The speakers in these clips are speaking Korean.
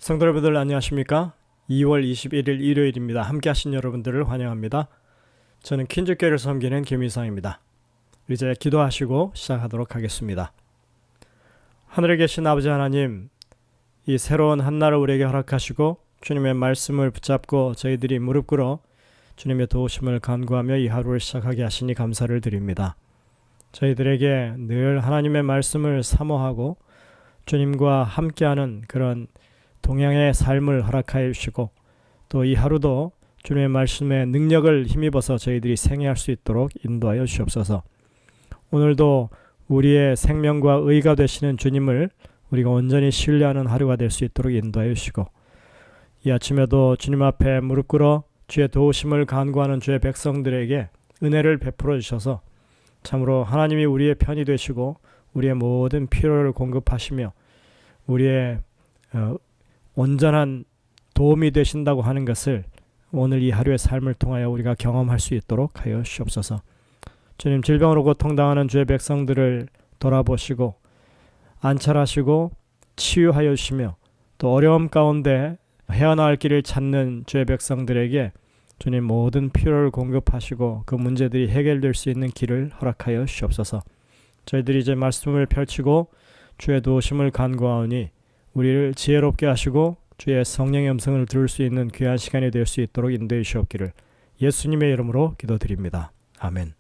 성도 여러분들 안녕하십니까? 2월 21일 일요일입니다. 함께 하신 여러분들을 환영합니다. 저는 퀸즈교회를 섬기는 김희상입니다. 이제 기도하시고 시작하도록 하겠습니다. 하늘에 계신 아버지 하나님, 이 새로운 한날을 우리에게 허락하시고 주님의 말씀을 붙잡고 저희들이 무릎 꿇어 주님의 도우심을 간구하며 이 하루를 시작하게 하시니 감사를 드립니다. 저희들에게 늘 하나님의 말씀을 사모하고 주님과 함께하는 그런 동양의 삶을 허락하여 주시고 또 이 하루도 주님의 말씀의 능력을 힘입어서 저희들이 생애할 수 있도록 인도하여 주시옵소서. 오늘도 우리의 생명과 의가 되시는 주님을 우리가 온전히 신뢰하는 하루가 될 수 있도록 인도하여 주시고 이 아침에도 주님 앞에 무릎 꿇어 주의 도우심을 간구하는 주의 백성들에게 은혜를 베풀어 주셔서 참으로 하나님이 우리의 편이 되시고 우리의 모든 필요를 공급하시며 우리의 온전한 도움이 되신다고 하는 것을 오늘 이 하루의 삶을 통하여 우리가 경험할 수 있도록 하여 주옵소서. 주님, 질병으로 고통당하는 주의 백성들을 돌아보시고 안찰하시고 치유하여 주시며 또 어려움 가운데 헤어나올 길을 찾는 주의 백성들에게 주님 모든 필요를 공급하시고 그 문제들이 해결될 수 있는 길을 허락하여 주옵소서. 저희들이 이제 말씀을 펼치고 주의 도우심을 간구하오니 우리를 지혜롭게 하시고 주의 성령의 음성을 들을 수 있는 귀한 시간이 될 수 있도록 인도해 주시옵기를 예수님의 이름으로 기도드립니다. 아멘.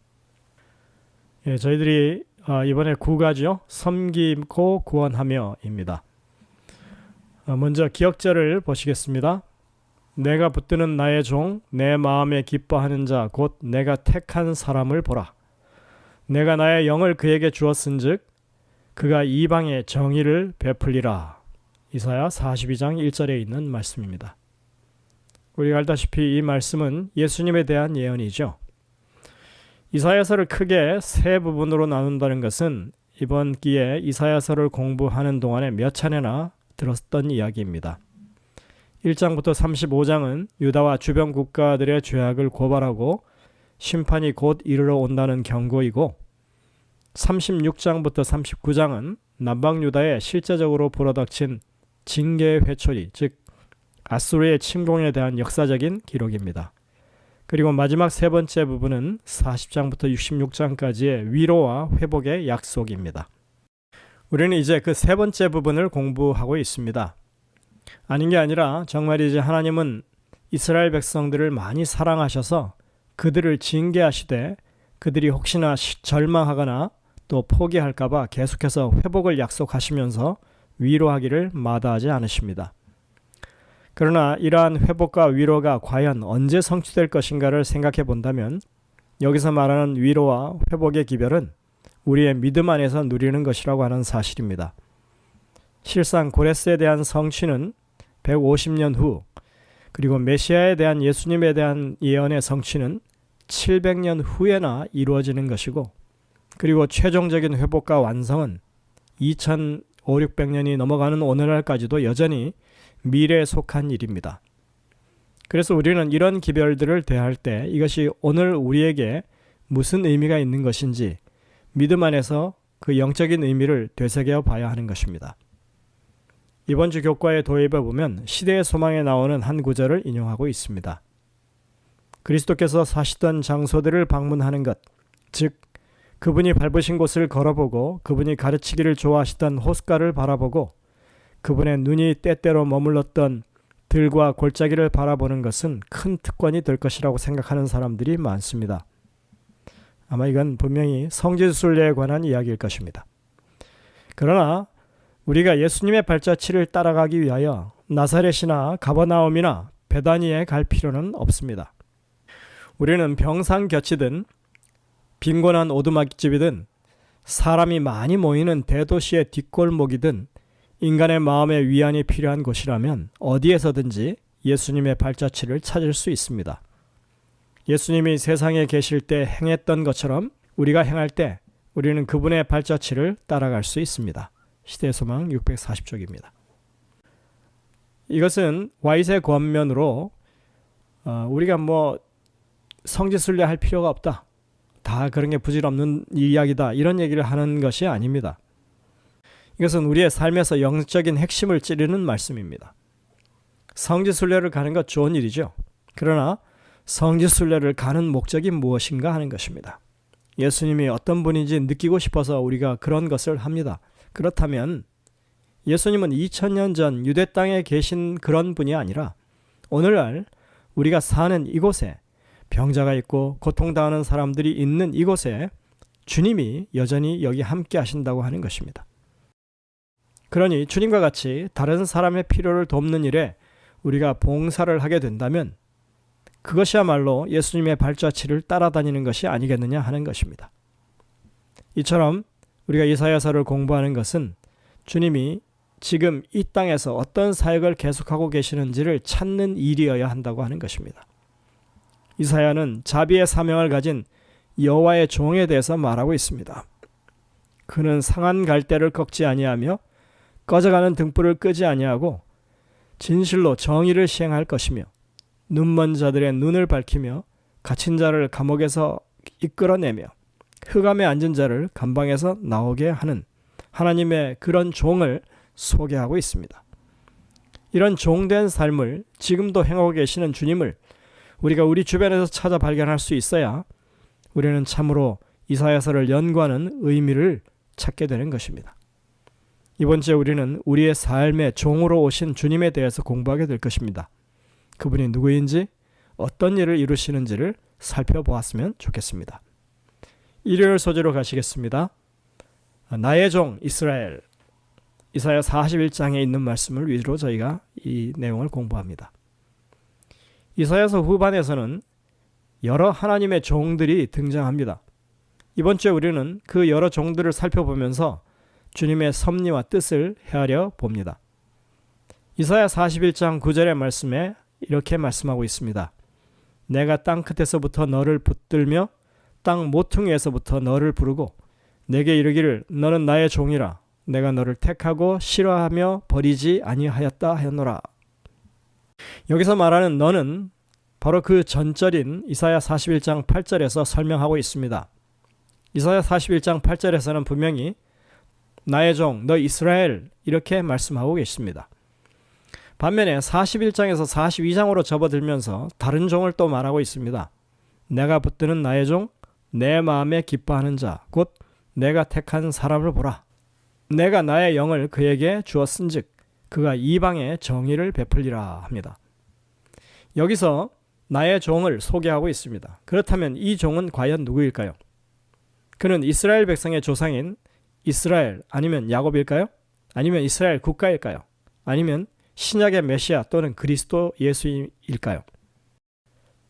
저희들이 이번에 9가지요. 섬기고 구원하며입니다. 먼저 기억절을 보시겠습니다. 내가 붙드는 나의 종, 내 마음에 기뻐하는 자, 곧 내가 택한 사람을 보라. 내가 나의 영을 그에게 주었은즉 그가 이방의 정의를 베풀리라. 이사야 42장 1절에 있는 말씀입니다. 우리가 알다시피 이 말씀은 예수님에 대한 예언이죠. 이사야서를 크게 세 부분으로 나눈다는 것은 이번 기회에 이사야서를 공부하는 동안에 몇 차례나 들었던 이야기입니다. 1장부터 35장은 유다와 주변 국가들의 죄악을 고발하고 심판이 곧 이르러 온다는 경고이고 36장부터 39장은 남방 유다에 실제적으로 불어닥친 징계의 회초리, 즉 아수르의 침공에 대한 역사적인 기록입니다. 그리고 마지막 세 번째 부분은 40장부터 66장까지의 위로와 회복의 약속입니다. 우리는 이제 그 세 번째 부분을 공부하고 있습니다. 아닌 게 아니라 정말이지 하나님은 이스라엘 백성들을 많이 사랑하셔서 그들을 징계하시되 그들이 혹시나 절망하거나 또 포기할까 봐 계속해서 회복을 약속하시면서 위로하기를 마다하지 않으십니다. 그러나 이러한 회복과 위로가 과연 언제 성취될 것인가를 생각해 본다면 여기서 말하는 위로와 회복의 기별은 우리의 믿음 안에서 누리는 것이라고 하는 사실입니다. 실상 고레스에 대한 성취는 150년 후, 그리고 메시아에 대한 예수님에 대한 예언의 성취는 700년 후에나 이루어지는 것이고, 그리고 최종적인 회복과 완성은 2500~600년이 넘어가는 오늘날까지도 여전히 미래에 속한 일입니다. 그래서 우리는 이런 기별들을 대할 때 이것이 오늘 우리에게 무슨 의미가 있는 것인지 믿음 안에서 그 영적인 의미를 되새겨 봐야 하는 것입니다. 이번 주 교과의 도입에 보면 시대의 소망에 나오는 한 구절을 인용하고 있습니다. 그리스도께서 사시던 장소들을 방문하는 것, 즉 그분이 밟으신 곳을 걸어보고 그분이 가르치기를 좋아하시던 호숫가를 바라보고 그분의 눈이 때때로 머물렀던 들과 골짜기를 바라보는 것은 큰 특권이 될 것이라고 생각하는 사람들이 많습니다. 아마 이건 분명히 성지순례에 관한 이야기일 것입니다. 그러나 우리가 예수님의 발자취를 따라가기 위하여 나사렛이나 가버나움이나 베다니에 갈 필요는 없습니다. 우리는 병상곁이든 빈곤한 오두막집이든 사람이 많이 모이는 대도시의 뒷골목이든 인간의 마음의 위안이 필요한 곳이라면 어디에서든지 예수님의 발자취를 찾을 수 있습니다. 예수님이 세상에 계실 때 행했던 것처럼 우리가 행할 때 우리는 그분의 발자취를 따라갈 수 있습니다. 시대의 소망 640쪽입니다. 이것은 와이세 권면으로 우리가 성지순례 할 필요가 없다. 다 그런 게 부질없는 이야기다. 이런 얘기를 하는 것이 아닙니다. 이것은 우리의 삶에서 영적인 핵심을 찌르는 말씀입니다. 성지순례를 가는 것 좋은 일이죠. 그러나 성지순례를 가는 목적이 무엇인가 하는 것입니다. 예수님이 어떤 분인지 느끼고 싶어서 우리가 그런 것을 합니다. 그렇다면 예수님은 2000년 전 유대 땅에 계신 그런 분이 아니라 오늘날 우리가 사는 이곳에 병자가 있고 고통당하는 사람들이 있는 이곳에 주님이 여전히 여기 함께 하신다고 하는 것입니다. 그러니 주님과 같이 다른 사람의 필요를 돕는 일에 우리가 봉사를 하게 된다면 그것이야말로 예수님의 발자취를 따라다니는 것이 아니겠느냐 하는 것입니다. 이처럼 우리가 이사야서를 공부하는 것은 주님이 지금 이 땅에서 어떤 사역을 계속하고 계시는지를 찾는 일이어야 한다고 하는 것입니다. 이사야는 자비의 사명을 가진 여호와의 종에 대해서 말하고 있습니다. 그는 상한 갈대를 꺾지 아니하며 꺼져가는 등불을 끄지 아니하고 진실로 정의를 시행할 것이며 눈먼 자들의 눈을 밝히며 갇힌 자를 감옥에서 이끌어내며 흑암에 앉은 자를 감방에서 나오게 하는 하나님의 그런 종을 소개하고 있습니다. 이런 종된 삶을 지금도 행하고 계시는 주님을 우리가 우리 주변에서 찾아 발견할 수 있어야 우리는 참으로 이사야서를 연구하는 의미를 찾게 되는 것입니다. 이번 주에 우리는 우리의 삶의 종으로 오신 주님에 대해서 공부하게 될 것입니다. 그분이 누구인지 어떤 일을 이루시는지를 살펴보았으면 좋겠습니다. 일요일 소재로 가시겠습니다. 나의 종 이스라엘, 이사야 41장에 있는 말씀을 위주로 저희가 이 내용을 공부합니다. 이사야서 후반에서는 여러 하나님의 종들이 등장합니다. 이번 주에 우리는 그 여러 종들을 살펴보면서 주님의 섭리와 뜻을 헤아려 봅니다. 이사야 41장 9절의 말씀에 이렇게 말씀하고 있습니다. 내가 땅 끝에서부터 너를 붙들며 땅 모퉁이에서부터 너를 부르고 내게 이르기를 너는 나의 종이라 내가 너를 택하고 싫어하며 버리지 아니하였다 하였노라. 여기서 말하는 너는 바로 그 전절인 이사야 41장 8절에서 설명하고 있습니다. 이사야 41장 8절에서는 분명히 나의 종 너 이스라엘 이렇게 말씀하고 계십니다. 반면에 41장에서 42장으로 접어들면서 다른 종을 또 말하고 있습니다. 내가 붙드는 나의 종 내 마음에 기뻐하는 자 곧 내가 택한 사람을 보라. 내가 나의 영을 그에게 주었은즉 그가 이방에 정의를 베풀리라 합니다. 여기서 나의 종을 소개하고 있습니다. 그렇다면 이 종은 과연 누구일까요? 그는 이스라엘 백성의 조상인 이스라엘 아니면 야곱일까요? 아니면 이스라엘 국가일까요? 아니면 신약의 메시아 또는 그리스도 예수일까요?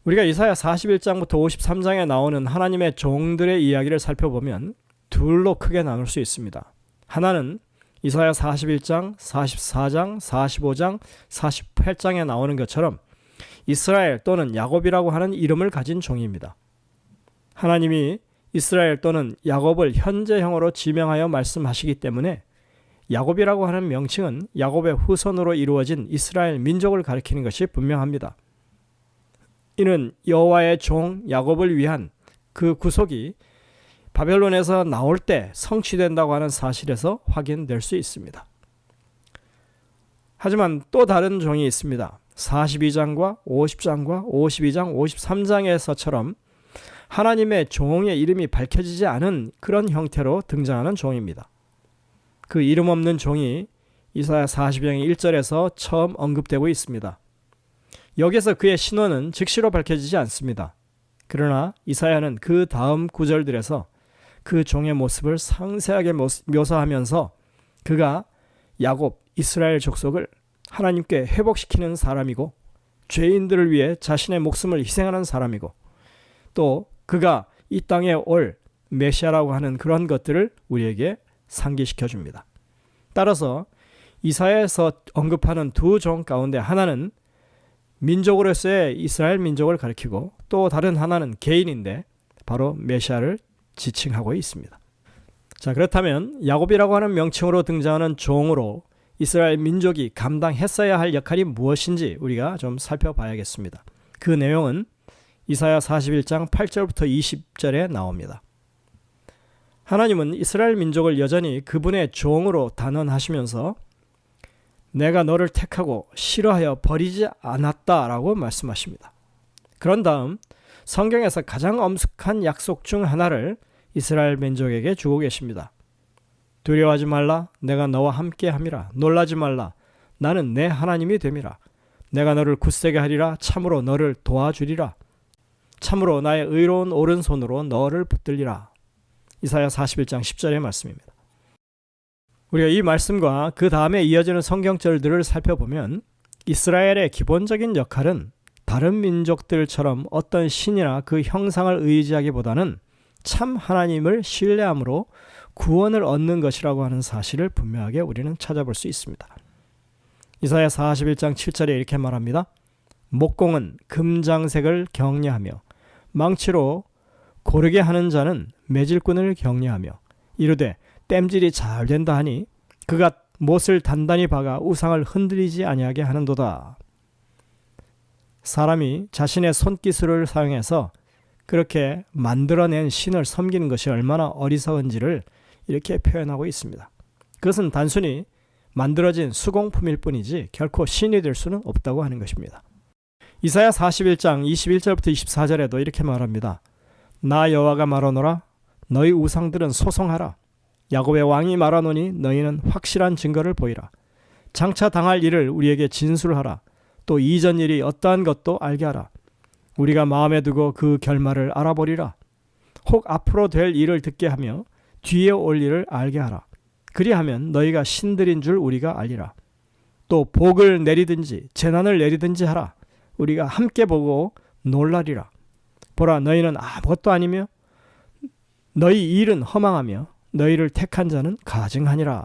우리가 이사야 41장부터 53장에 나오는 하나님의 종들의 이야기를 살펴보면 둘로 크게 나눌 수 있습니다. 하나는 이사야 41장, 44장, 45장, 48장에 나오는 것처럼 이스라엘 또는 야곱이라고 하는 이름을 가진 종입니다. 하나님이 이스라엘 또는 야곱을 현재형으로 지명하여 말씀하시기 때문에 야곱이라고 하는 명칭은 야곱의 후손으로 이루어진 이스라엘 민족을 가리키는 것이 분명합니다. 이는 여호와의 종 야곱을 위한 그 구속이 바벨론에서 나올 때 성취된다고 하는 사실에서 확인될 수 있습니다. 하지만 또 다른 종이 있습니다. 42장과 50장과 52장, 53장에서처럼 하나님의 종의 이름이 밝혀지지 않은 그런 형태로 등장하는 종입니다. 그 이름 없는 종이 이사야 40장의 1절에서 처음 언급되고 있습니다. 여기서 그의 신원은 즉시로 밝혀지지 않습니다. 그러나 이사야는 그 다음 구절들에서 그 종의 모습을 상세하게 묘사하면서 그가 야곱, 이스라엘 족속을 하나님께 회복시키는 사람이고 죄인들을 위해 자신의 목숨을 희생하는 사람이고 또 그가 이 땅에 올 메시아라고 하는 그런 것들을 우리에게 상기시켜 줍니다. 따라서 이사야에서 언급하는 두 종 가운데 하나는 민족으로서의 이스라엘 민족을 가리키고 또 다른 하나는 개인인데 바로 메시아를 지칭하고 있습니다. 자, 그렇다면 야곱이라고 하는 명칭으로 등장하는 종으로 이스라엘 민족이 감당했어야 할 역할이 무엇인지 우리가 좀 살펴봐야겠습니다. 그 내용은 이사야 41장 8절부터 20절에 나옵니다. 하나님은 이스라엘 민족을 여전히 그분의 종으로 단언하시면서 내가 너를 택하고 싫어하여 버리지 않았다라고 말씀하십니다. 그런 다음 성경에서 가장 엄숙한 약속 중 하나를 이스라엘 민족에게 주고 계십니다. 두려워하지 말라. 내가 너와 함께 함이라. 놀라지 말라. 나는 내 하나님이 됨이라. 내가 너를 굳세게 하리라. 참으로 너를 도와주리라. 참으로 나의 의로운 오른손으로 너를 붙들리라. 이사야 41장 10절의 말씀입니다. 우리가 이 말씀과 그 다음에 이어지는 성경절들을 살펴보면 이스라엘의 기본적인 역할은 다른 민족들처럼 어떤 신이나 그 형상을 의지하기보다는 참 하나님을 신뢰함으로 구원을 얻는 것이라고 하는 사실을 분명하게 우리는 찾아볼 수 있습니다. 이사야 41장 7절에 이렇게 말합니다. 목공은 금장색을 경외하며 망치로 고르게 하는 자는 매질꾼을 경외하며 이르되 땜질이 잘 된다 하니 그가 못을 단단히 박아 우상을 흔들리지 아니하게 하는도다. 사람이 자신의 손기술을 사용해서 그렇게 만들어낸 신을 섬기는 것이 얼마나 어리석은지를 이렇게 표현하고 있습니다. 그것은 단순히 만들어진 수공품일 뿐이지 결코 신이 될 수는 없다고 하는 것입니다. 이사야 41장 21절부터 24절에도 이렇게 말합니다. 나 여호와가 말하노라. 너희 우상들은 소송하라. 야곱의 왕이 말하노니 너희는 확실한 증거를 보이라. 장차 당할 일을 우리에게 진술하라. 또 이전 일이 어떠한 것도 알게 하라. 우리가 마음에 두고 그 결말을 알아보리라. 혹 앞으로 될 일을 듣게 하며 뒤에 올 일을 알게 하라. 그리하면 너희가 신들인 줄 우리가 알리라. 또 복을 내리든지 재난을 내리든지 하라. 우리가 함께 보고 놀라리라. 보라, 너희는 아무것도 아니며 너희 일은 허망하며 너희를 택한 자는 가증하니라.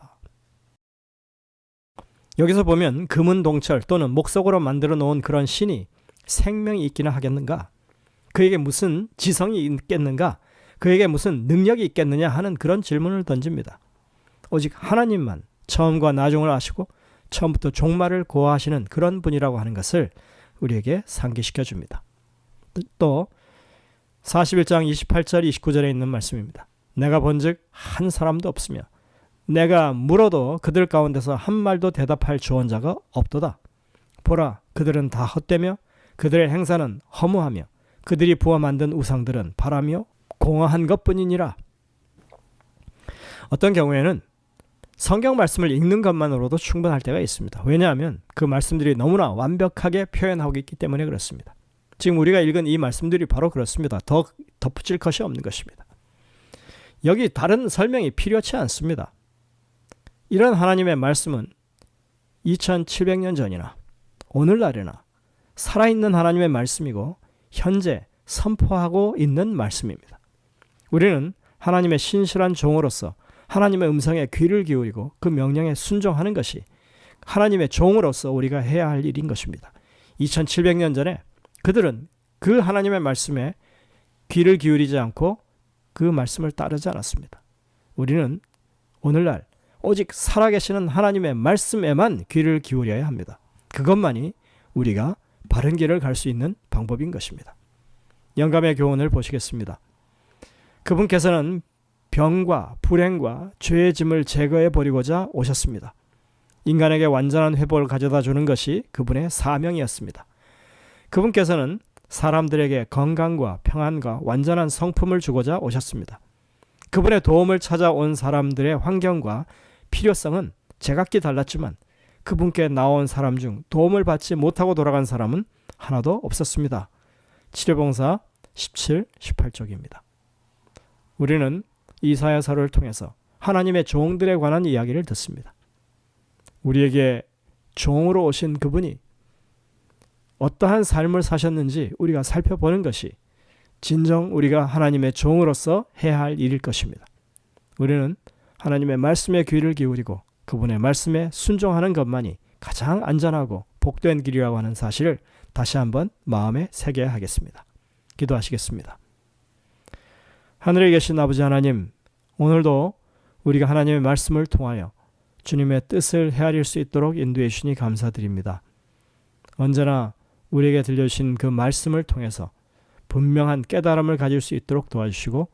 여기서 보면 금은 동철 또는 목석으로 만들어 놓은 그런 신이 생명이 있기나 하겠는가? 그에게 무슨 지성이 있겠는가? 그에게 무슨 능력이 있겠느냐 하는 그런 질문을 던집니다. 오직 하나님만 처음과 나중을 아시고 처음부터 종말을 고하시는 그런 분이라고 하는 것을 우리에게 상기시켜 줍니다. 또 41장 28절 29절에 있는 말씀입니다. 내가 본즉 한 사람도 없으며 내가 물어도 그들 가운데서 한 말도 대답할 조언자가 없도다. 보라, 그들은 다 헛되며 그들의 행사는 허무하며 그들이 부어 만든 우상들은 바라며 공허한 것뿐이니라. 어떤 경우에는 성경 말씀을 읽는 것만으로도 충분할 때가 있습니다. 왜냐하면 그 말씀들이 너무나 완벽하게 표현하고 있기 때문에 그렇습니다. 지금 우리가 읽은 이 말씀들이 바로 그렇습니다. 더 덧붙일 것이 없는 것입니다. 여기 다른 설명이 필요치 않습니다. 이런 하나님의 말씀은 2700년 전이나 오늘날이나 살아있는 하나님의 말씀이고 현재 선포하고 있는 말씀입니다. 우리는 하나님의 신실한 종으로서 하나님의 음성에 귀를 기울이고 그 명령에 순종하는 것이 하나님의 종으로서 우리가 해야 할 일인 것입니다. 2700년 전에 그들은 그 하나님의 말씀에 귀를 기울이지 않고 그 말씀을 따르지 않았습니다. 우리는 오늘날 오직 살아계시는 하나님의 말씀에만 귀를 기울여야 합니다. 그것만이 우리가 바른 길을 갈 수 있는 방법인 것입니다. 영감의 교훈을 보시겠습니다. 그분께서는 병과 불행과 죄의 짐을 제거해 버리고자 오셨습니다. 인간에게 완전한 회복을 가져다 주는 것이 그분의 사명이었습니다. 그분께서는 사람들에게 건강과 평안과 완전한 성품을 주고자 오셨습니다. 그분의 도움을 찾아온 사람들의 환경과 필요성은 제각기 달랐지만 그분께 나온 사람 중 도움을 받지 못하고 돌아간 사람은 하나도 없었습니다. 치료봉사 17, 18쪽입니다. 우리는 이사야서를 통해서 하나님의 종들에 관한 이야기를 듣습니다. 우리에게 종으로 오신 그분이 어떠한 삶을 사셨는지 우리가 살펴보는 것이 진정 우리가 하나님의 종으로서 해야 할 일일 것입니다. 우리는 하나님의 말씀에 귀를 기울이고 그분의 말씀에 순종하는 것만이 가장 안전하고 복된 길이라고 하는 사실을 다시 한번 마음에 새겨야 하겠습니다. 기도하시겠습니다. 하늘에 계신 아버지 하나님, 오늘도 우리가 하나님의 말씀을 통하여 주님의 뜻을 헤아릴 수 있도록 인도해 주시니 감사드립니다. 언제나 우리에게 들려주신 그 말씀을 통해서 분명한 깨달음을 가질 수 있도록 도와주시고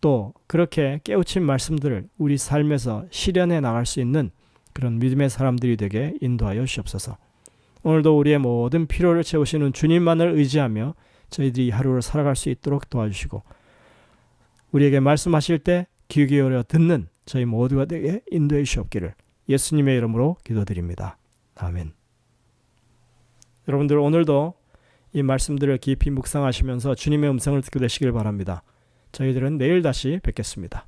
또 그렇게 깨우친 말씀들을 우리 삶에서 실현해 나갈 수 있는 그런 믿음의 사람들이 되게 인도하여 주시옵소서. 오늘도 우리의 모든 필요를 채우시는 주님만을 의지하며 저희들이 하루를 살아갈 수 있도록 도와주시고 우리에게 말씀하실 때 귀 기울여 듣는 저희 모두가 되게 인도해 주시옵기를 예수님의 이름으로 기도드립니다. 아멘. 여러분들 오늘도 이 말씀들을 깊이 묵상하시면서 주님의 음성을 듣게 되시길 바랍니다. 저희들은 내일 다시 뵙겠습니다.